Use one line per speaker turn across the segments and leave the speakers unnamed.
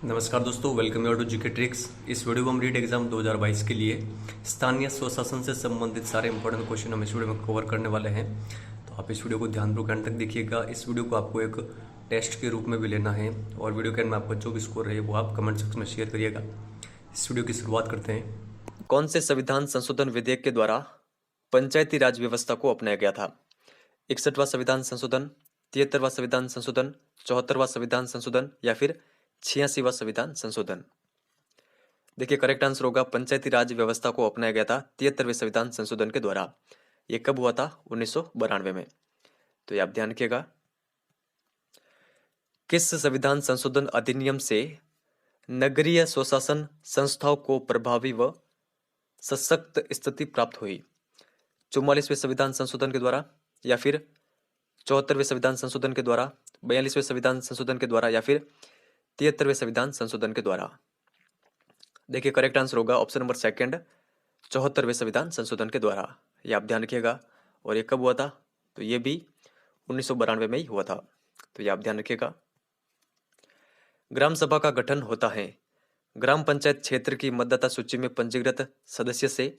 नमस्कार दोस्तों, welcome you to GK tricks. इस वीडियो में हम रीट एग्जाम 2022 के लिए स्थानीय स्वशासन से संबंधित सारे इंपॉर्टेंट क्वेश्चन हम इस वीडियो में कवर करने वाले हैं। तो आप इस वीडियो को ध्यानपूर्वक अंत तक देखिएगा। इस वीडियो को आपको एक टेस्ट के रूप में भी लेना है और वीडियो के एंड में आपका जो भी स्कोर रहे वो आप कमेंट सेक्शन में शेयर करिएगा। इस वीडियो की शुरुआत करते हैं।
कौन से संविधान संशोधन विधेयक के द्वारा पंचायती राज व्यवस्था को अपनाया गया था? 61वां संविधान संशोधन, 73वां संविधान संशोधन, 74वां संविधान संशोधन या फिर 86वां संविधान संशोधन? देखिए, करेक्ट आंसर होगा पंचायती राज व्यवस्था को अपनाया गया था 73वें संविधान संशोधन के द्वारा। ये कब हुआ था? 1992 में। तो ये आप ध्यान रखिएगा। किस संविधान संशोधन अधिनियम से नगरीय स्वशासन संस्थाओं को प्रभावी व सशक्त स्थिति प्राप्त हुई? 44वें संविधान संशोधन के द्वारा या फिर 74वें संविधान संशोधन के द्वारा, 42वें संविधान संशोधन के द्वारा या फिर 73वें संविधान संशोधन के द्वारा? देखिए, करेक्ट आंसर होगा ऑप्शन नंबर सेकंड, 74वें संविधान संशोधन के द्वारा। ये आप ध्यान रखिएगा। और ये कब हुआ था? तो ये भी 1992 में ही हुआ था। तो ये आप ध्यान रखिएगा। ग्राम सभा का गठन होता है ग्राम पंचायत क्षेत्र की मतदाता सूची में पंजीकृत सदस्य से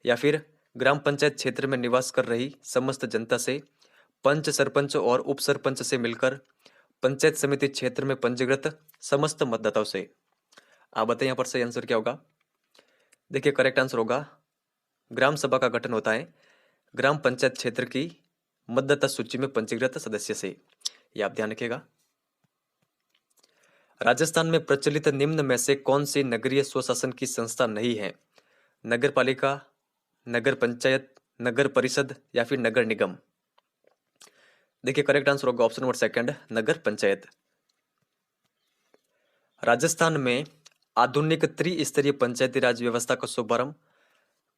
या फिर ग्राम पंचायत क्षेत्र में निवास कर रही समस्त जनता से, पंच, सरपंच और उप सरपंच से मिलकर पंचायत समिति क्षेत्र में पंजीकृत समस्त मतदाताओं से। आप बताइए यहाँ पर सही आंसर क्या होगा? देखिए, करेक्ट आंसर होगा ग्राम सभा का गठन होता है ग्राम पंचायत क्षेत्र की मतदाता सूची में पंजीकृत सदस्य से। ये आप ध्यान रखिएगा। राजस्थान में प्रचलित निम्न में से कौन सी नगरीय स्वशासन की संस्था नहीं है? नगर पालिका, नगर पंचायत, नगर परिषद या फिर नगर निगम? देखिए, करेक्ट आंसर होगा ऑप्शन नंबर सेकंड, नगर पंचायत। राजस्थान में आधुनिक त्रिस्तरीय पंचायती राज व्यवस्था का शुभारंभ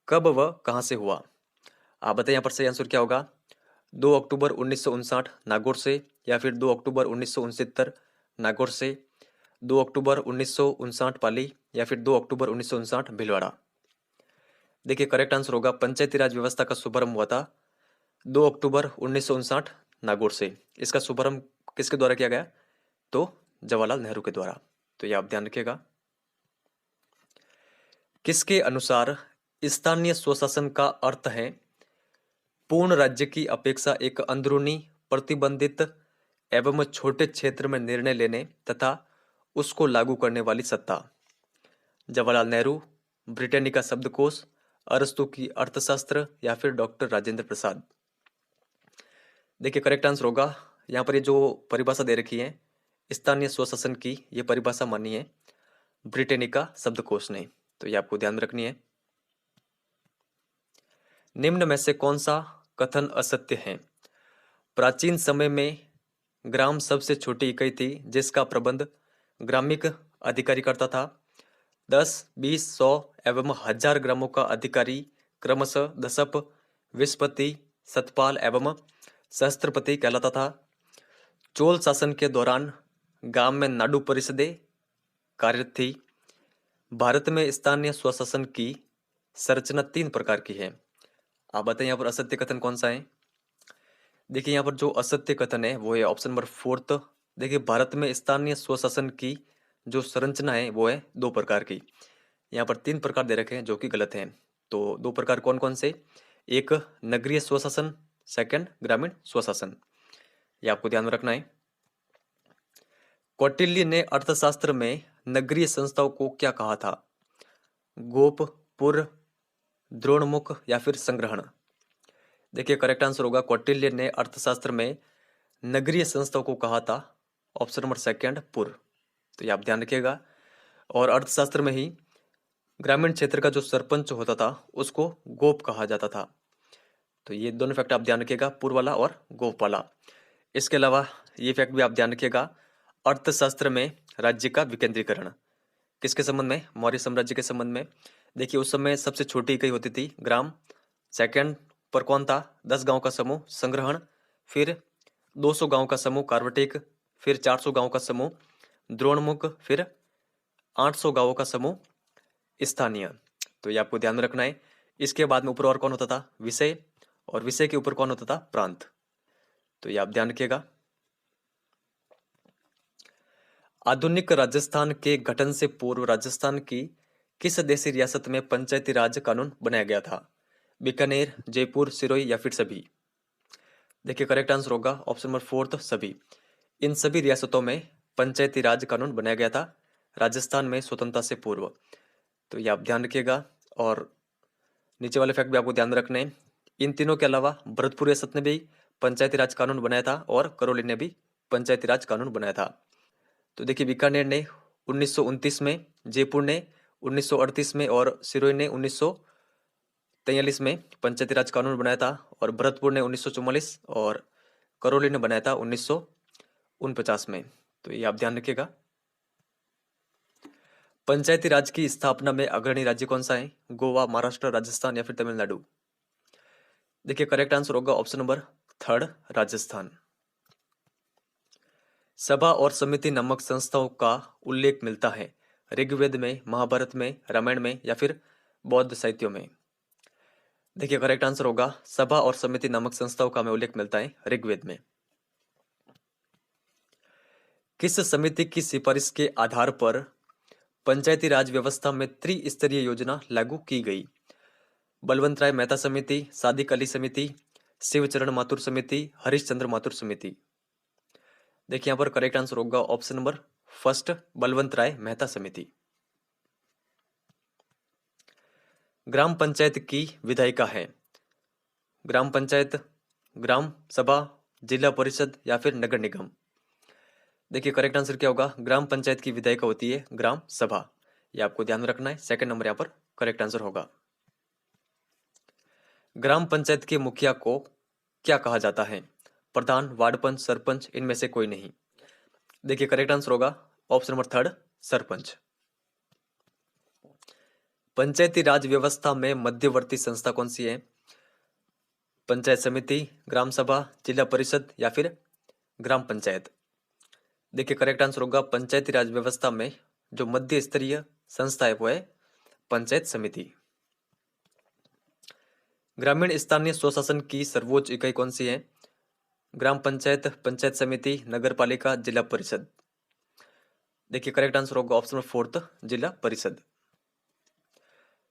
कब व कहां से हुआ? आप बताइए यहाँ पर सही आंसर क्या होगा? 2 अक्टूबर 1959 नागौर से या फिर 2 अक्टूबर 1969 नागौर से, 2 अक्टूबर 1959 पाली या फिर 2 अक्टूबर 1959 भीलवाड़ा? देखिए, करेक्ट आंसर होगा पंचायती राज व्यवस्था का शुभारंभ हुआ था 2 अक्टूबर 1959 नागौर से। इसका शुभारंभ किसके द्वारा किया गया? तो जवाहरलाल नेहरू के द्वारा। तो ये आप ध्यान रखिएगा। किसके अनुसार स्थानीय स्वशासन का अर्थ है पूर्ण राज्य की अपेक्षा एक अंदरूनी प्रतिबंधित एवं छोटे क्षेत्र में निर्णय लेने तथा उसको लागू करने वाली सत्ता? जवाहरलाल नेहरू, ब्रिटेनिका शब्दकोश, अरस्तु की अर्थशास्त्र या फिर डॉक्टर राजेंद्र प्रसाद? देखिए, करेक्ट आंसर होगा यहाँ पर ये जो परिभाषा दे रखी है स्थानीय स्वशासन की, ये परिभाषा मानी है ब्रिटेनिका शब्दकोश ने। तो ये आपको ध्यान में रखनी है। निम्न में से कौन सा कथन असत्य है? प्राचीन समय में ग्राम सबसे छोटी इकाई थी जिसका प्रबंध ग्रामिक अधिकारी करता था। 10, 20, 100 एवं 1000 ग्रामों का अधिकारी क्रमशः दशप, विस्पति, सतपाल एवं सहस्त्रपति कहलाता था। चोल शासन के दौरान गांव में नाडु परिषदें कार्यरत थी। भारत में स्थानीय स्वशासन की संरचना 3 प्रकार की है। आप बताइए यहाँ पर असत्य कथन कौन सा है? देखिए, यहाँ पर जो असत्य कथन है वो है ऑप्शन नंबर फोर्थ। देखिए, भारत में स्थानीय स्वशासन की जो संरचना है वो है 2 प्रकार की। यहाँ पर 3 प्रकार दे रखे हैं जो कि गलत हैं। तो 2 प्रकार कौन कौन से? एक नगरीय स्वशासन, सेकंड ग्रामीण स्वशासन। ये आपको ध्यान में रखना है। कौटिल्य ने अर्थशास्त्र में नगरीय संस्थाओं को क्या कहा था? गोप, पुर, द्रोणमुख या फिर संग्रहण? देखिए, करेक्ट आंसर होगा कौटिल्य ने अर्थशास्त्र में नगरीय संस्थाओं को कहा था ऑप्शन नंबर सेकंड, पुर। तो ये आप ध्यान रखिएगा। और अर्थशास्त्र में ही ग्रामीण क्षेत्र का जो सरपंच होता था उसको गोप कहा जाता था। तो ये दोनों फैक्ट आप ध्यान रखिएगा, पुर वाला और गोप वाला। इसके अलावा ये फैक्ट भी आप ध्यान रखिएगा, अर्थशास्त्र में राज्य का विकेंद्रीकरण किसके संबंध में? मौर्य साम्राज्य के संबंध में। देखिए, उस समय सबसे छोटी इकाई होती थी ग्राम, सेकंड पर कौन था? 10 गांव का समूह संग्रहण, फिर 200 गांव का समूह कार्वटिक, फिर 400 गांव का समूह द्रोणमुख, फिर 800 गांवों का समूह स्थानीय। तो ये आपको ध्यान में रखना है। इसके बाद में ऊपर और कौन होता था? विषय, और विषय के ऊपर कौन होता था? प्रांत। तो ये आप ध्यान रखिएगा। आधुनिक राजस्थान के गठन से पूर्व राजस्थान की किस देशी रियासत में पंचायती राज कानून बनाया गया था? बीकानेर, जयपुर, सिरोही या फिर सभी? देखिए करेक्ट आंसर होगा ऑप्शन नंबर फोर्थ, सभी। इन सभी रियासतों में पंचायती राज कानून बनाया गया था राजस्थान में स्वतंत्रता से पूर्व। तो ये आप ध्यान रखिएगा। और नीचे वाले फैक्ट भी आपको ध्यान रखने हैं। इन तीनों के अलावा भरतपुर रियासत ने भी पंचायती राज कानून बनाया था और करौली ने भी पंचायती राज कानून बनाया था। तो देखिए बीकानेर ने 1929 में, जयपुर ने 1938 में और सिरोही ने 1943 में पंचायती राज कानून बनाया था, और भरतपुर ने 1944 और करौली ने बनाया था 1949 में। तो ये आप ध्यान रखिएगा। पंचायती राज की स्थापना में अग्रणी राज्य कौन सा है? गोवा, महाराष्ट्र, राजस्थान या फिर तमिलनाडु? देखिए करेक्ट आंसर होगा ऑप्शन नंबर थर्ड, राजस्थान। सभा और समिति नामक संस्थाओं का उल्लेख मिलता है ऋग्वेद में, महाभारत में, रामायण में या फिर बौद्ध साहित्यों में? देखिए करेक्ट आंसर होगा सभा और समिति नामक संस्थाओं का हमें उल्लेख मिलता है ऋग्वेद में। किस समिति की सिफारिश के आधार पर पंचायती राज व्यवस्था में त्रिस्तरीय योजना लागू की गई? बलवंत राय मेहता समिति, सादिक अली समिति, शिवचरण माथुर समिति, हरिश्चंद्र माथुर समिति? देखिए यहां पर करेक्ट आंसर होगा ऑप्शन नंबर फर्स्ट, बलवंत राय मेहता समिति। ग्राम पंचायत की विधायिका है? ग्राम पंचायत, ग्राम सभा, जिला परिषद या फिर नगर निगम? देखिए करेक्ट आंसर क्या होगा? ग्राम पंचायत की विधायिका होती है ग्राम सभा। ये आपको ध्यान रखना है। सेकंड नंबर यहां पर करेक्ट आंसर होगा। ग्राम पंचायत के मुखिया को क्या कहा जाता है? प्रधान, वार्ड पंच, सरपंच, इनमें से कोई नहीं? देखिए करेक्ट आंसर होगा ऑप्शन नंबर थर्ड, सरपंच। पंचायती राज व्यवस्था में मध्यवर्ती संस्था कौन सी है? पंचायत समिति, ग्राम सभा, जिला परिषद या फिर ग्राम पंचायत? देखिए करेक्ट आंसर होगा पंचायती राज व्यवस्था में जो मध्य स्तरीय संस्था है वो है पंचायत समिति। ग्रामीण स्थानीय स्वशासन की सर्वोच्च इकाई कौन सी है? ग्राम पंचायत, पंचायत समिति, नगर पालिका, जिला परिषद? देखिए करेक्ट आंसर होगा ऑप्शन नंबर फोर्थ, जिला परिषद।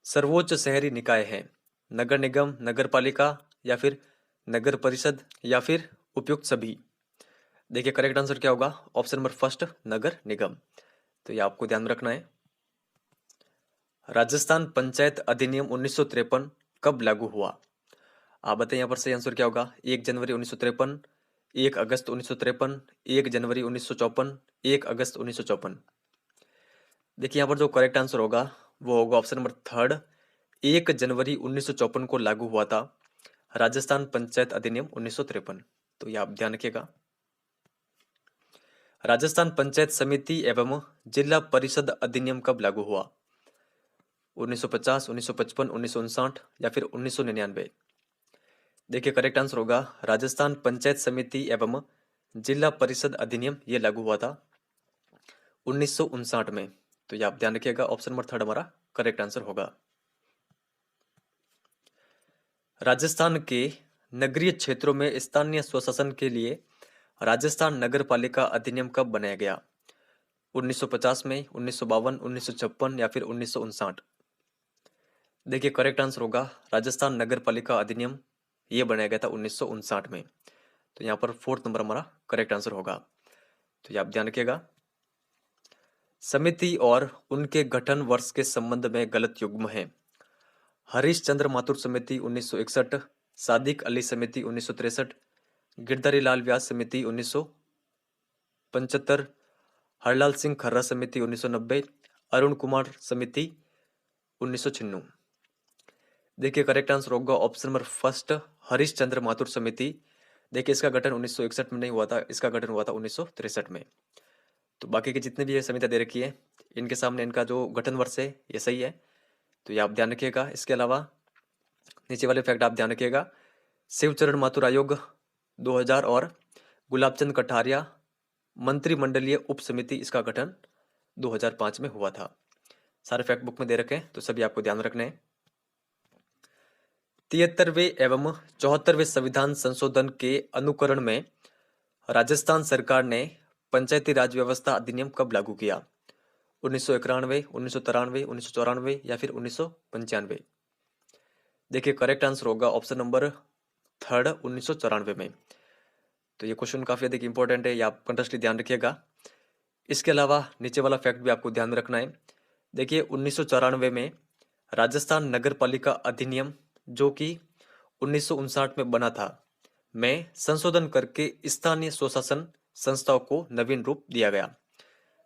सर्वोच्च शहरी निकाय है नगर निगम, नगर पालिका या फिर नगर परिषद या फिर उपयुक्त सभी? देखिए करेक्ट आंसर क्या होगा? ऑप्शन नंबर फर्स्ट, नगर निगम। तो ये आपको ध्यान रखना है। राजस्थान पंचायत अधिनियम 1953 कब लागू हुआ? आप बताइए यहाँ पर सही आंसर क्या होगा? 1 जनवरी 1953, 1 अगस्त 1953, 1 जनवरी 1954, 1 अगस्त 1954? देखिए यहाँ पर जो करेक्ट आंसर होगा वो होगा ऑप्शन नंबर थर्ड, 1 जनवरी 1954 को लागू हुआ था राजस्थान पंचायत अधिनियम 1953। तो ये आप ध्यान रखिएगा। राजस्थान पंचायत समिति एवं जिला परिषद अधिनियम कब लागू हुआ? 1950, 1955, 1959 या फिर 1999? देखिए करेक्ट आंसर होगा राजस्थान पंचायत समिति एवं जिला परिषद अधिनियम ये लागू हुआ था 1959 में। तो ये आप ध्यान रखिएगा, ऑप्शन नंबर थर्ड हमारा करेक्ट आंसर होगा। राजस्थान के नगरीय क्षेत्रों में स्थानीय स्वशासन के लिए राजस्थान नगर पालिका अधिनियम कब बनाया गया? 1950 में, 1952, 1956 या फिर 1959? देखिए करेक्ट आंसर होगा राजस्थान नगर पालिका अधिनियम ये बनाया गया था 1959 में। तो यहाँ पर फोर्थ नंबर हमारा करेक्ट आंसर होगा। तो ये आप ध्यान रखिएगा। समिति और उनके गठन वर्ष के संबंध में गलत युग्म है। हरीशचंद्र माथुर समिति 1961, सादिक अली समिति 1963, गिरधारी लाल व्यास समिति 1975, हरलाल सिंह खर्रा समिति 1990, अरुण कुमार समिति 1996? देखिए करेक्ट आंसर होगा option number first, Harishchandra Mathur समिति। देखिए इसका गठन 1961 में नहीं हुआ था, इसका गठन हुआ था 1963 में। तो बाकी के जितने भी ये समितियां दे रखी है इनके सामने इनका जो गठन वर्ष है ये सही है। तो ये आप ध्यान रखिएगा। इसके अलावा नीचे वाले फैक्ट आप ध्यान रखिएगा। शिवचरण माथुर आयोग 2000 और गुलाबचंद कटारिया मंत्रिमंडलीय उप समिति इसका गठन 2005 में हुआ था। सारे फैक्ट बुक में दे रखे हैं तो सभी आपको ध्यान रखने हैं। 73वें एवं 74वें संविधान संशोधन के अनुकरण में राजस्थान सरकार ने पंचायती राज व्यवस्था अधिनियम कब लागू किया? 1991, 1993, 1994 या फिर 1995? देखिए करेक्ट आंसर होगा ऑप्शन नंबर थर्ड 1994 में। तो ये क्वेश्चन काफी अधिक इंपॉर्टेंट है, ये आप कंटेस्टली ध्यान रखिएगा। इसके अलावा नीचे वाला फैक्ट भी आपको ध्यान रखना है। देखिए 1994 में राजस्थान नगर पालिका अधिनियम जो कि 1959 में बना था, में संशोधन करके स्थानीय स्वशासन संस्थाओं को नवीन रूप दिया गया।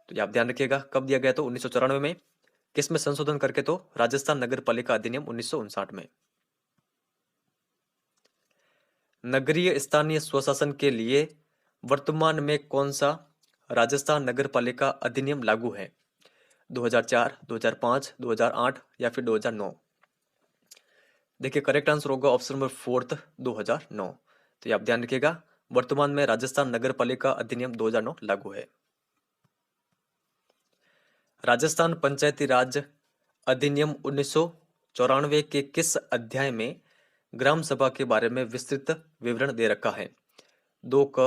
तो ये आप ध्यान रखिएगा कब दिया गया, तो 1994 में। किस में संशोधन करके, तो राजस्थान नगर पालिका अधिनियम 1959 में। नगरीय स्थानीय स्वशासन के लिए वर्तमान में कौन सा राजस्थान नगर पालिका अधिनियम लागू है? 2004, 2005, 2008 या फिर 2009? देखिए करेक्ट आंसर होगा ऑप्शन नंबर फोर्थ 2009। तो ये आप ध्यान रखिएगा, वर्तमान में राजस्थान नगर पालिका अधिनियम 2009 लागू है। राजस्थान पंचायती राज अधिनियम 1994 के किस अध्याय में ग्राम सभा के बारे में विस्तृत विवरण दे रखा है? 2 क,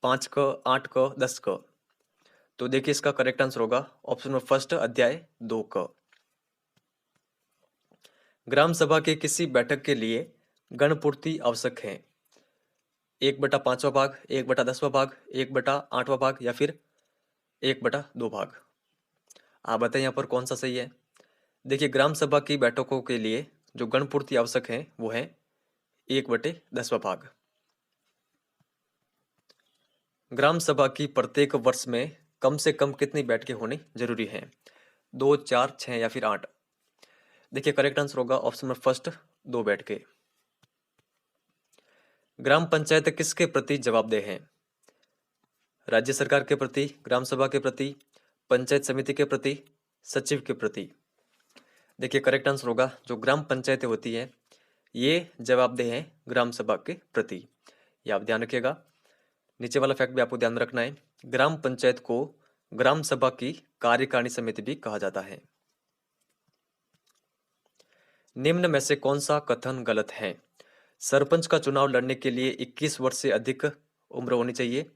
5 क, 8 क, 10 क? तो देखिए इसका करेक्ट आंसर होगा ऑप्शन नंबर फर्स्ट अध्याय 2 क। ग्राम सभा के किसी बैठक के लिए गणपूर्ति आवश्यक है? 1/5वां भाग, 1/10वां भाग, 1/8वां भाग या फिर 1/2 भाग? आप बताएं यहाँ पर कौन सा सही है। देखिए ग्राम सभा की बैठकों के लिए जो गणपूर्ति आवश्यक है वो है 1/10वां भाग। ग्राम सभा की प्रत्येक वर्ष में कम से कम कितनी बैठकें होनी जरूरी है? 2, 4, 6 या फिर 8? देखिए करेक्ट आंसर होगा ऑप्शन नंबर फर्स्ट 2 बैठकें। ग्राम पंचायत किसके प्रति जवाबदेह है? राज्य सरकार के प्रति, ग्राम सभा के प्रति, पंचायत समिति के प्रति, सचिव के प्रति? देखिए करेक्ट आंसर होगा जो ग्राम पंचायतें होती है ये जवाबदेह है ग्राम सभा के प्रति। ये आप ध्यान रखिएगा। नीचे वाला फैक्ट भी आपको ध्यान रखना है। ग्राम पंचायत को ग्राम सभा की कार्यकारिणी समिति भी कहा जाता है। निम्न में से कौन सा कथन गलत है? सरपंच का चुनाव लड़ने के लिए 21 वर्ष से अधिक उम्र होनी चाहिए।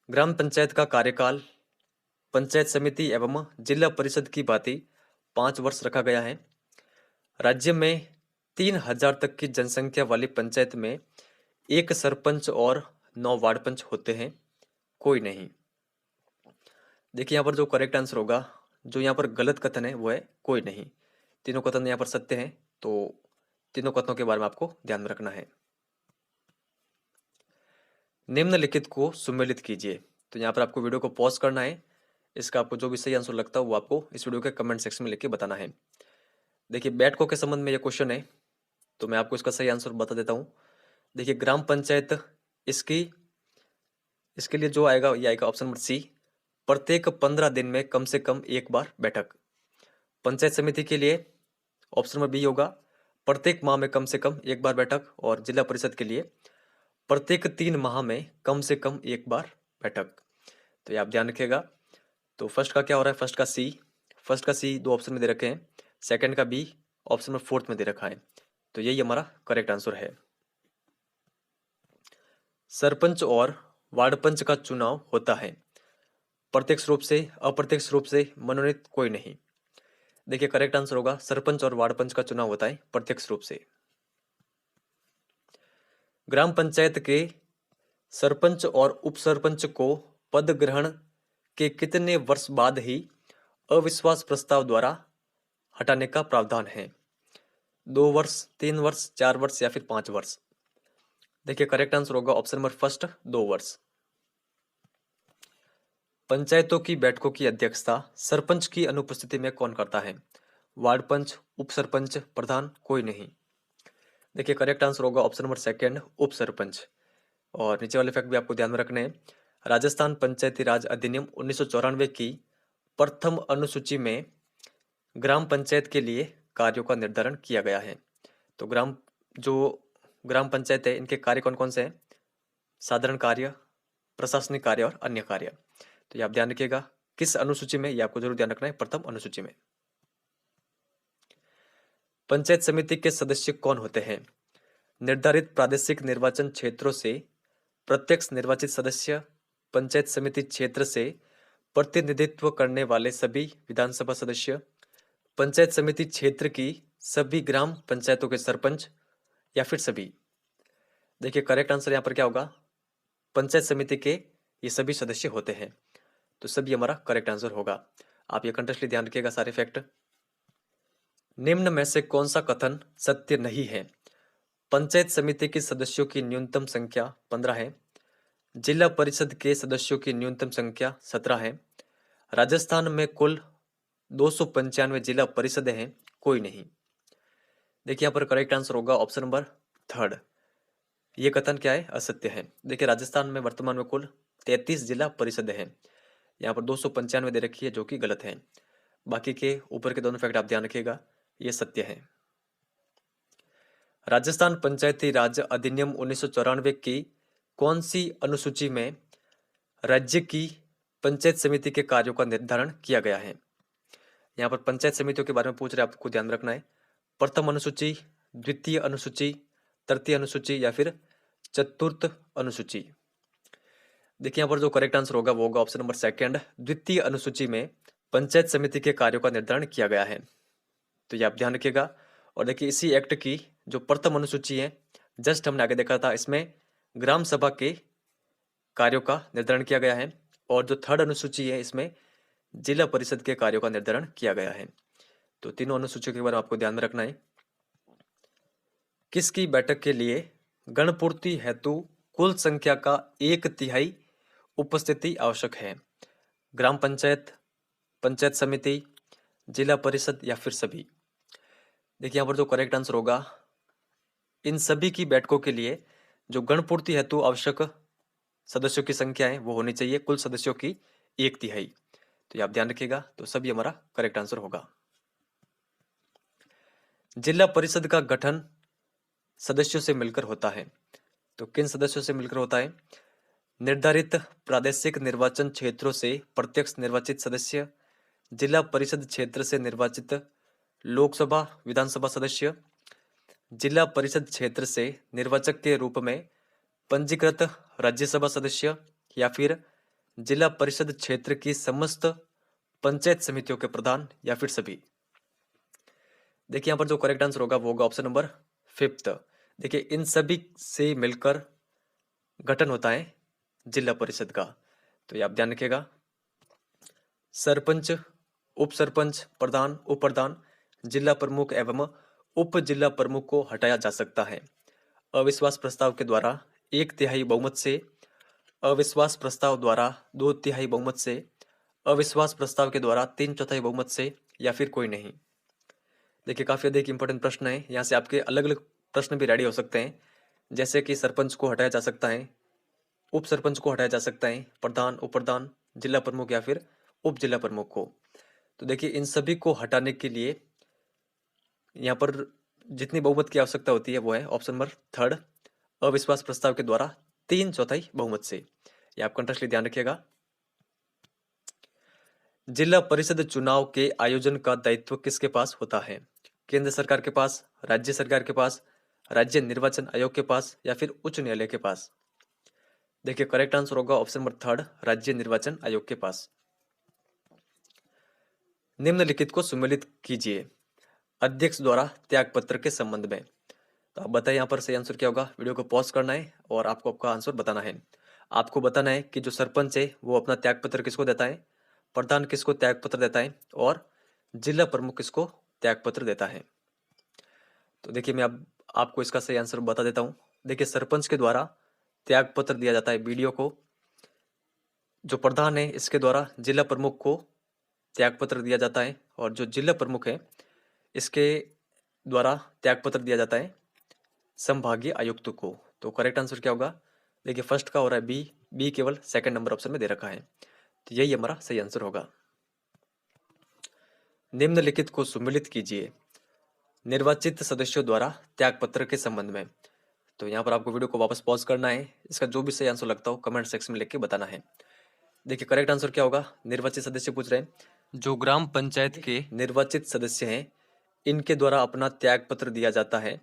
ग्राम पंचायत का कार्यकाल पंचायत समिति एवं जिला परिषद की भांति 5 वर्ष रखा गया है। राज्य में 3000 तक की जनसंख्या वाली पंचायत में 1 सरपंच और 9 वार्ड पंच होते हैं, कोई नहीं। देखिए यहाँ पर जो करेक्ट आंसर होगा, जो यहाँ पर गलत कथन है वो है कोई नहीं। तीनों कथन यहाँ पर सत्य हैं, तो तीनों कथनों के बारे में आपको ध्यान रखना है। निम्नलिखित को सुमेलित कीजिए। तो यहाँ पर आपको वीडियो को पॉज करना है। इसका आपको जो भी सही आंसर लगता है वो आपको इस वीडियो के कमेंट सेक्शन में लिख के बताना है। देखिए बैठकों के संबंध में ये क्वेश्चन है, तो मैं आपको इसका सही आंसर बता देता हूँ। देखिए ग्राम पंचायत इसके लिए जो आएगा ये आएगा ऑप्शन नंबर सी, प्रत्येक 15 दिन में कम से कम 1 बार बैठक। पंचायत समिति के लिए ऑप्शन नंबर बी होगा, प्रत्येक माह में कम से कम 1 बार बैठक। और जिला परिषद के लिए प्रत्येक 3 माह में कम से कम 1 बार बैठक। तो ये आप ध्यान रखिएगा। तो फर्स्ट का क्या हो रहा है, फर्स्ट का सी 2 ऑप्शन में दे रखे हैं, सेकंड का बी ऑप्शन नंबर फोर्थ में दे रखा है। तो यही हमारा करेक्ट आंसर है। सरपंच और वार्ड पंच का चुनाव होता है प्रत्यक्ष रूप से, अप्रत्यक्ष रूप से, मनोनीत, कोई नहीं। देखिए करेक्ट आंसर होगा सरपंच और वार्ड पंच का चुनाव होता है प्रत्यक्ष रूप से। ग्राम पंचायत के सरपंच और उप सरपंच को पद ग्रहण के कितने वर्ष बाद ही अविश्वास प्रस्ताव द्वारा हटाने का प्रावधान है? 2 वर्ष, 3 वर्ष, 4 वर्ष या फिर 5 वर्ष? देखिए करेक्ट आंसर होगा ऑप्शन नंबर फर्स्ट 2 वर्ष। पंचायतों की बैठकों की अध्यक्षता सरपंच की अनुपस्थिति में कौन करता है? वार्ड पंच, उप सरपंच, प्रधान, कोई नहीं। देखिए करेक्ट आंसर होगा ऑप्शन नंबर सेकंड उप सरपंच। और नीचे वाले फैक्ट भी आपको ध्यान में रखने हैं। राजस्थान पंचायती राज अधिनियम 1994 की प्रथम अनुसूची में ग्राम पंचायत के लिए कार्यों का निर्धारण किया गया है। तो ग्राम पंचायत है इनके कार्य कौन कौन से हैं? साधारण कार्य, प्रशासनिक कार्य और अन्य कार्य। तो ये आप ध्यान रखिएगा किस अनुसूची में, ये आपको जरूर ध्यान रखना है, प्रथम अनुसूची में। पंचायत समिति के सदस्य कौन होते हैं? निर्धारित प्रादेशिक निर्वाचन क्षेत्रों से प्रत्यक्ष निर्वाचित सदस्य, पंचायत समिति क्षेत्र से प्रतिनिधित्व करने वाले सभी विधानसभा सदस्य, पंचायत समिति क्षेत्र की सभी ग्राम पंचायतों के सरपंच या फिर सभी। देखिए करेक्ट आंसर यहाँ पर क्या होगा, पंचायत समिति के ये सभी सदस्य होते हैं, तो सभी हमारा करेक्ट आंसर होगा। आप ये कंटेस्टली ध्यान रखिएगा सारे फैक्ट। निम्न में से कौन सा कथन सत्य नहीं है? पंचायत समिति के सदस्यों की न्यूनतम संख्या 15 है, जिला परिषद के सदस्यों की न्यूनतम संख्या 17 है, राजस्थान में कुल 295 जिला परिषदें हैं, कोई नहीं। देखिए यहाँ पर करेक्ट आंसर होगा ऑप्शन नंबर 3। ये कथन क्या है, असत्य है। देखिए राजस्थान में वर्तमान में कुल 33 जिला परिषदें हैं, यहाँ पर 295 दे रखी है जो कि गलत है। बाकी के ऊपर के दोनों फैक्ट आप ध्यान रखिएगा, ये सत्य है। राजस्थान पंचायती राज अधिनियम 1994 की कौन सी अनुसूची में राज्य की पंचायत समिति के कार्यों का निर्धारण किया गया है? यहाँ पर पंचायत समितियों के बारे में पूछ रहे, आपको ध्यान रखना है। प्रथम अनुसूची, द्वितीय अनुसूची, तृतीय अनुसूची या फिर चतुर्थ अनुसूची। देखिए यहाँ पर जो करेक्ट आंसर होगा वो होगा ऑप्शन नंबर 2, द्वितीय अनुसूची में पंचायत समिति के कार्यों का निर्धारण किया गया है, तो ये आप ध्यान रखिएगा। और देखिए इसी एक्ट की जो प्रथम अनुसूची है, जस्ट हमने आगे देखा था, इसमें ग्राम सभा के कार्यों का निर्धारण किया गया है, और जो थर्ड अनुसूची है इसमें जिला परिषद के कार्यों का निर्धारण किया गया है। तो तीनों अनुसूचियों के बारे में आपको ध्यान में रखना है। किसकी बैठक के लिए गणपूर्ति हेतु कुल संख्या का 1/3 उपस्थिति आवश्यक है? ग्राम पंचायत, पंचायत समिति, जिला परिषद या फिर सभी। देखिए यहाँ पर जो करेक्ट आंसर होगा, इन सभी की बैठकों के लिए जो गणपूर्ति हेतु आवश्यक सदस्यों की संख्या है वो होनी चाहिए कुल सदस्यों की 1/3। तो ये आप ध्यान रखिएगा, तो सभी हमारा करेक्ट आंसर होगा। जिला परिषद का गठन सदस्यों से मिलकर होता है, तो किन सदस्यों से मिलकर होता है? निर्धारित प्रादेशिक निर्वाचन क्षेत्रों से प्रत्यक्ष निर्वाचित सदस्य, जिला परिषद क्षेत्र से निर्वाचित लोकसभा विधानसभा सदस्य, जिला परिषद क्षेत्र से निर्वाचक के रूप में पंजीकृत राज्यसभा सदस्य, या फिर जिला परिषद क्षेत्र की समस्त पंचायत समितियों के प्रधान, या फिर सभी। देखिए यहाँ पर जो करेक्ट आंसर होगा वो होगा ऑप्शन नंबर 5। देखिए इन सभी से मिलकर गठन होता है जिला परिषद का, तो ये आप ध्यान रखिएगा। सरपंच, उप सरपंच, प्रधान, उप प्रधान, जिला प्रमुख एवं उप जिला प्रमुख को हटाया जा सकता है अविश्वास प्रस्ताव के द्वारा 1/3 बहुमत से, अविश्वास प्रस्ताव द्वारा 2/3 बहुमत से, अविश्वास प्रस्ताव के द्वारा 3/4 बहुमत से, या फिर कोई नहीं। देखिए काफी अधिक इंपॉर्टेंट प्रश्न है, यहाँ से आपके अलग अलग प्रश्न भी रेडी हो सकते हैं, जैसे कि सरपंच को हटाया जा सकता है, उप सरपंच को हटाया जा सकता है, प्रधान, उप प्रधान, जिला प्रमुख या फिर उप जिला प्रमुख को। तो देखिए इन सभी को हटाने के लिए यहाँ पर जितनी बहुमत की आवश्यकता होती है वो है ऑप्शन नंबर 3, अविश्वास प्रस्ताव के द्वारा 3/4 बहुमत से। ये आप कंटेस्टली ध्यान रखिएगा। जिला परिषद चुनाव के आयोजन का दायित्व किसके पास होता है? केंद्र सरकार के पास, राज्य सरकार के पास, राज्य निर्वाचन आयोग के पास, या फिर उच्च न्यायालय के पास। देखिए करेक्ट आंसर होगा ऑप्शन नंबर 3, राज्य निर्वाचन आयोग के पास। निम्नलिखित को सुमेलित कीजिए अध्यक्ष द्वारा त्यागपत्र के संबंध में। तो आप बताइए यहाँ पर सही आंसर क्या होगा। वीडियो को पॉज करना है और आपको आपका आंसर बताना है। आपको बताना है कि जो सरपंच है वो अपना त्यागपत्र किसको देता है, प्रधान किसको त्यागपत्र देता है, और जिला प्रमुख किसको त्यागपत्र देता है। तो देखिए मैं अब आपको इसका सही आंसर बता देता हूँ। देखिए सरपंच के द्वारा त्यागपत्र दिया जाता है बीडीओ को, जो प्रधान है इसके द्वारा जिला प्रमुख को त्यागपत्र दिया जाता है, और जो जिला प्रमुख है इसके द्वारा त्यागपत्र दिया जाता है संभागीय आयुक्त को। तो करेक्ट आंसर क्या होगा? देखिए फर्स्ट का हो रहा है बी केवल सेकंड नंबर ऑप्शन में दे रखा है, तो यही हमारा सही आंसर होगा। निम्नलिखित को सुमेलित कीजिए निर्वाचित सदस्यों द्वारा त्यागपत्र के संबंध में। तो यहाँ पर आपको वीडियो को वापस पॉज करना है, इसका जो भी सही आंसर लगता हो कमेंट सेक्शन में लिख के बताना है। देखिए करेक्ट आंसर क्या होगा? निर्वाचित सदस्य पूछ रहे हैं, जो ग्राम पंचायत के निर्वाचित सदस्य हैं इनके द्वारा अपना त्यागपत्र दिया जाता है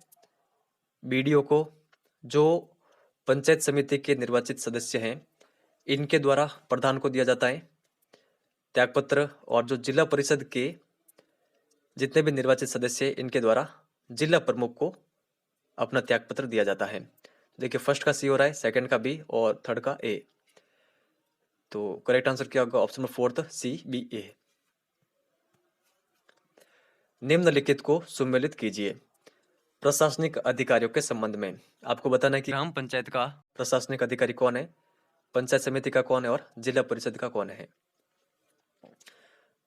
बीडीओ को। जो पंचायत समिति के निर्वाचित सदस्य हैं इनके द्वारा प्रधान को दिया जाता है त्यागपत्र, और जो जिला परिषद के जितने भी निर्वाचित सदस्य हैं इनके द्वारा जिला प्रमुख को अपना त्यागपत्र दिया जाता है। देखिए फर्स्ट का सी हो रहा है, सेकंड का बी और थर्ड का ए। तो करेक्ट आंसर क्या होगा? Option number fourth C B A. निम्नलिखित को सुमेलित कीजिए। प्रशासनिक अधिकारियों के संबंध में आपको बताना है कि ग्राम पंचायत का प्रशासनिक अधिकारी कौन है, पंचायत समिति का कौन है और जिला परिषद का कौन है।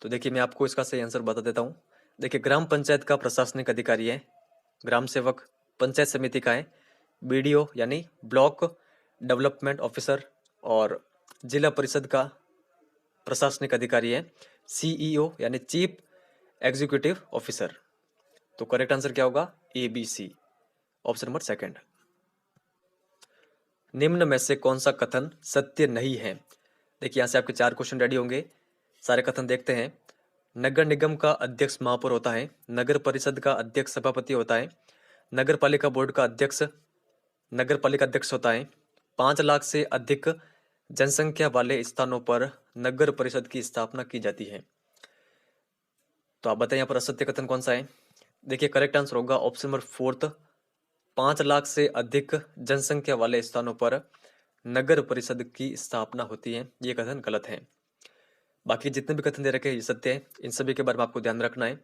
तो देखिए मैं आपको इसका सही आंसर बता देता हूँ। देखिए ग्राम पंचायत का प्रशासनिक अधिकारी है ग्राम सेवक, पंचायत समिति का है बीडीओ यानी ब्लॉक डेवलपमेंट ऑफिसर, और जिला परिषद का प्रशासनिक अधिकारी है सीईओ यानी चीफ एग्जीक्यूटिव ऑफिसर। तो करेक्ट आंसर क्या होगा? A B C, option number second. निम्न में से कौन सा कथन सत्य नहीं है? देखिए यहां से आपके 4 क्वेश्चन रेडी होंगे, सारे कथन देखते हैं। नगर निगम का अध्यक्ष महापौर होता है, नगर परिषद का अध्यक्ष सभापति होता है, नगर पालिका बोर्ड का अध्यक्ष नगर पालिका अध्यक्ष होता है, 5 लाख से अधिक जनसंख्या वाले स्थानों पर नगर परिषद की स्थापना की जाती है। तो आप बताएं यहाँ पर असत्य कथन कौन सा है? देखिए करेक्ट आंसर होगा ऑप्शन नंबर फोर्थ, 5 लाख से अधिक जनसंख्या वाले स्थानों पर नगर परिषद की स्थापना होती है। ये कथन गलत है। बाकी जितने भी कथन दे रखे हैं ये सत्य है, इन सभी के बारे में आपको ध्यान रखना है।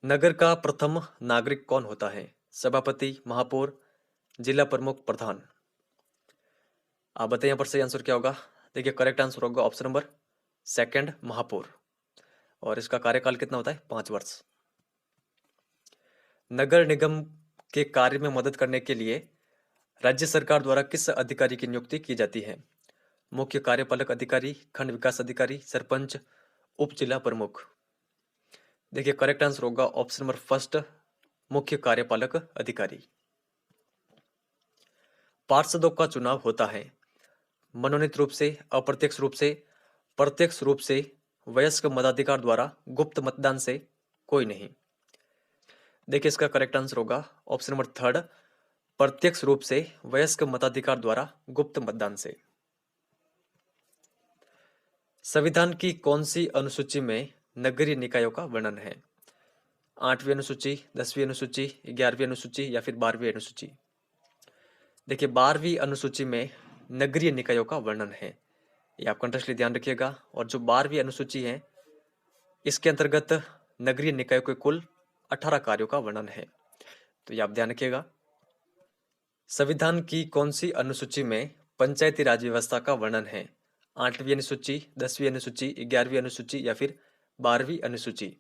नगर का प्रथम नागरिक कौन होता है? सभापति, महापौर, जिला प्रमुख, प्रधान। आप बताइए यहाँ पर सही आंसर क्या होगा? देखिए करेक्ट आंसर होगा ऑप्शन नंबर सेकंड, महापौर, और इसका कार्यकाल कितना होता है? 5 वर्ष। नगर निगम के कार्य में मदद करने के लिए राज्य सरकार द्वारा किस अधिकारी की नियुक्ति की जाती है? मुख्य कार्यपालक अधिकारी, खंड विकास अधिकारी, सरपंच, उप जिला प्रमुख। देखिए करेक्ट आंसर होगा ऑप्शन नंबर फर्स्ट, मुख्य कार्यपालक अधिकारी। पार्षदों का चुनाव होता है मनोनीत रूप से, अप्रत्यक्ष रूप से, प्रत्यक्ष रूप से, वयस्क मताधिकार द्वारा, गुप्त मतदान से, कोई नहीं। देखिए इसका करेक्ट आंसर होगा ऑप्शन नंबर थर्ड, प्रत्यक्ष रूप से, वयस्क मताधिकार द्वारा, गुप्त मतदान से। संविधान की कौन सी अनुसूची में नगरीय निकायों का वर्णन है? 8वीं अनुसूची, 10वीं अनुसूची, 11वीं अनुसूची या फिर 12वीं अनुसूची। देखिए 12वीं अनुसूची में नगरीय निकायों का वर्णन है, ये आप कंटेक्स्टली ध्यान रखिएगा। और जो 12वीं अनुसूची है इसके अंतर्गत नगरीय निकायों के कुल 18 कार्यों का वर्णन है, तो ये आप ध्यान रखिएगा। संविधान की कौन सी अनुसूची में पंचायती राज व्यवस्था का वर्णन है? 8वीं अनुसूची, 10वीं अनुसूची, 11वीं अनुसूची या फिर 12वीं अनुसूची।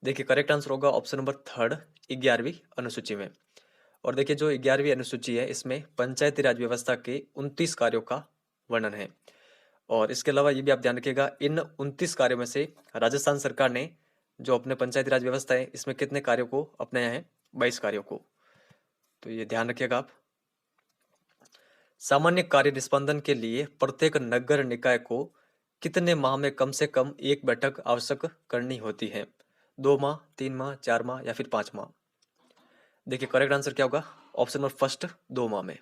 देखिए करेक्ट आंसर होगा ऑप्शन नंबर थर्ड, 11वीं अनुसूची में। और देखिए जो 11वीं अनुसूची है इसमें पंचायती राज व्यवस्था के 29 कार्यों का वर्णन है। और इसके अलावा ये भी आप ध्यान रखिएगा, इन 29 कार्यों में से राजस्थान सरकार ने जो अपने पंचायती राज व्यवस्था है इसमें कितने कार्यों को अपनाया है? 22 कार्यों को, तो ये ध्यान रखिएगा आप। सामान्य कार्य निष्पादन के लिए प्रत्येक नगर निकाय को कितने माह में कम से कम एक बैठक आवश्यक करनी होती है? 2 माह, 3 माह, 4 माह या फिर 5 माह। देखिए करेक्ट आंसर क्या होगा? ऑप्शन नंबर फर्स्ट, 2 माह में।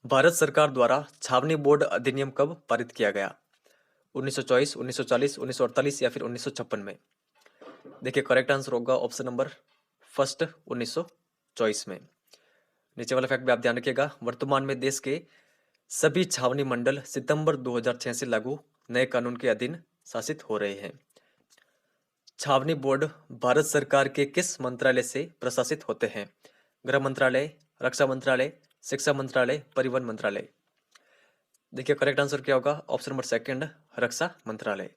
भारत सरकार द्वारा छावनी बोर्ड अधिनियम कब पारित किया गया? 1924, 1940, 1948 या फिर 1956 में। देखिए करेक्ट आंसर होगा ऑप्शन नंबर फर्स्ट, 1924 में। नीचे वाला फैक्ट भी आप ध्यान रखिएगा, वर्तमान में देश के सभी छावनी मंडल सितंबर 2006 से लागू नए कानून के अधीन शासित हो रहे हैं। छावनी बोर्ड भारत सरकार के किस मंत्रालय से प्रशासित होते हैं? गृह मंत्रालय, रक्षा मंत्रालय, शिक्षा मंत्रालय, परिवहन मंत्रालय। देखिए करेक्ट आंसर क्या होगा? ऑप्शन नंबर सेकंड, रक्षा मंत्रालय।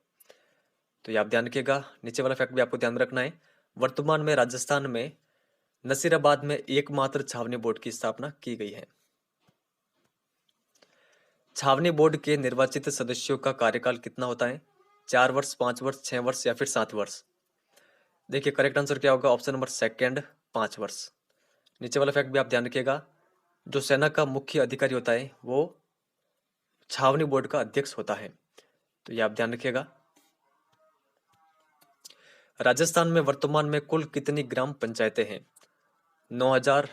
तो ये आप ध्यान रखिएगा। नीचे वाला फैक्ट भी आपको ध्यान रखना है, वर्तमान में राजस्थान में नसीराबाद में एकमात्र छावनी बोर्ड की स्थापना की गई है। छावनी बोर्ड के निर्वाचित सदस्यों का कार्यकाल कितना होता है? 4 वर्ष, 5 वर्ष, 6 वर्ष या फिर 7 वर्ष। देखिए करेक्ट आंसर क्या होगा? ऑप्शन नंबर सेकंड, 5 वर्ष। नीचे वाला फैक्ट भी आप ध्यान रखिएगा, जो सेना का मुख्य अधिकारी होता है वो छावनी बोर्ड का अध्यक्ष होता है, तो ये आप ध्यान रखिएगा। राजस्थान में वर्तमान में कुल कितनी ग्राम पंचायतें हैं? 9,000,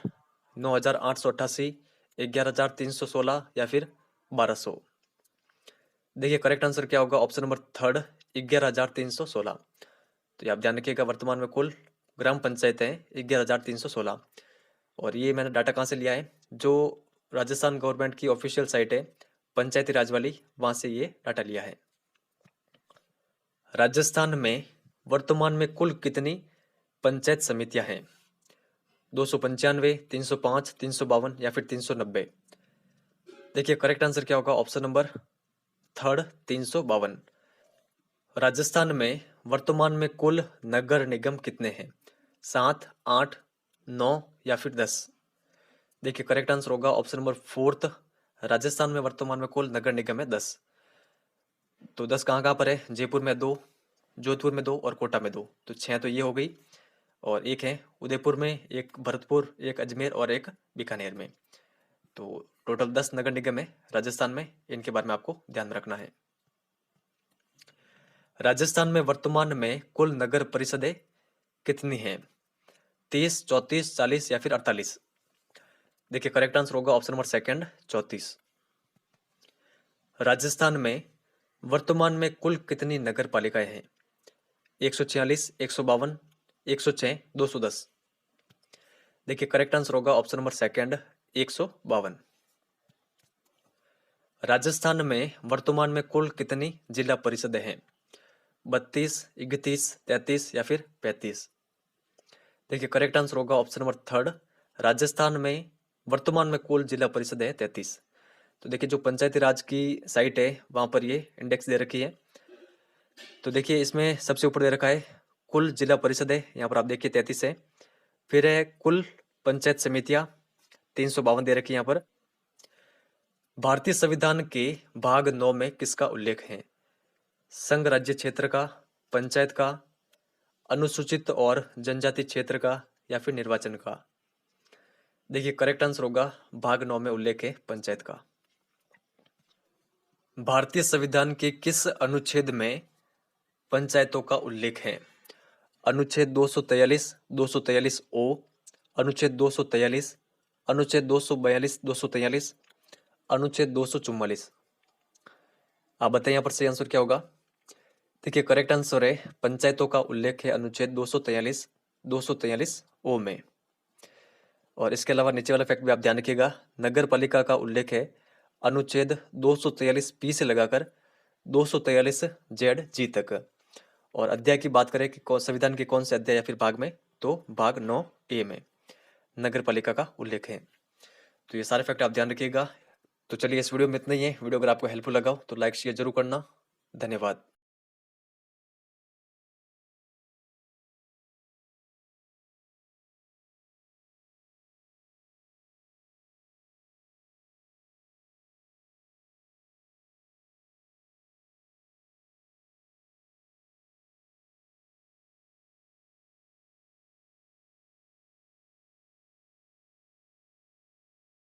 9,888, 11,316 या फिर 1200। देखिए करेक्ट आंसर क्या होगा, ऑप्शन नंबर थर्ड 11,316। तो ये आप ध्यान रखिएगा, वर्तमान में कुल ग्राम पंचायतें हैं 11,316। और ये मैंने डाटा कहाँ से लिया है, जो राजस्थान गवर्नमेंट की ऑफिशियल साइट है पंचायती राज वाली, वहां से ये डाटा लिया है। राजस्थान में वर्तमान में कुल कितनी पंचायत समितियां हैं? 295, 305, 352 या फिर 390। देखिए करेक्ट आंसर क्या होगा, ऑप्शन नंबर थर्ड 352। राजस्थान में वर्तमान में कुल नगर निगम कितने हैं? 7, 8, 9 या फिर 10। देखिए करेक्ट आंसर होगा ऑप्शन नंबर फोर्थ, राजस्थान में वर्तमान में कुल नगर निगम है 10। तो 10 कहाँ कहाँ पर है? जयपुर में 2, जोधपुर में 2 और कोटा में 2। तो 6 तो ये हो गई, और एक है उदयपुर में, एक भरतपुर, एक अजमेर और एक बीकानेर में। तो टोटल 10 नगर निगम है राजस्थान में, इनके बारे में आपको ध्यान में रखना है। राजस्थान में वर्तमान में कुल नगर परिषदें कितनी हैं? 30, 34, 40 या फिर 48। देखिए करेक्ट आंसर होगा ऑप्शन नंबर सेकंड 34। राजस्थान में वर्तमान में कुल कितनी नगर पालिकाएं हैं? 146, 152, 106, 210। देखिए करेक्ट आंसर होगा ऑप्शन नंबर सेकंड 152। राजस्थान में वर्तमान में कुल कितनी जिला परिषदें हैं? 32, 31, 33 या फिर 35। देखिए करेक्ट आंसर होगा ऑप्शन नंबर थर्ड, राजस्थान में वर्तमान में कुल जिला परिषद है 33। तो देखिए जो पंचायती राज की साइट है वहां पर ये इंडेक्स दे रखी है। तो देखिए इसमें सबसे ऊपर दे रखा है कुल जिला परिषद है, यहाँ पर आप देखिए 33 है। फिर है कुल पंचायत समितियां 352 दे रखी है यहाँ पर। भारतीय संविधान के भाग 9 में किसका उल्लेख है? संघ राज्य क्षेत्र का, पंचायत का, अनुसूचित और जनजाति क्षेत्र का या फिर निर्वाचन का। देखिए करेक्ट आंसर होगा भाग 9 में उल्लेख है पंचायत का। भारतीय संविधान के किस अनुच्छेद में पंचायतों का उल्लेख है? अनुच्छेद 243, 243 ओ, अनुच्छेद 243, अनुच्छेद 242, 243, अनुच्छेद 244। आप बताइए यहाँ पर सही आंसर क्या होगा। देखिए करेक्ट आंसर है पंचायतों का उल्लेख है अनुच्छेद 243, 243 ओ में। और इसके अलावा नीचे वाला फैक्ट भी आप ध्यान रखिएगा, नगर पालिका का उल्लेख है अनुच्छेद 243 पी से लगाकर 243 जेड जी तक। और अध्याय की बात करें कि संविधान के कौन से अध्याय या फिर भाग में, तो भाग 9 ए में नगर पालिका का उल्लेख है। तो ये सारे फैक्ट आप ध्यान रखिएगा। तो चलिए इस वीडियो में इतना ही है। वीडियो अगर आपको हेल्पफुल लगा हो तो लाइक शेयर जरूर करना। धन्यवाद।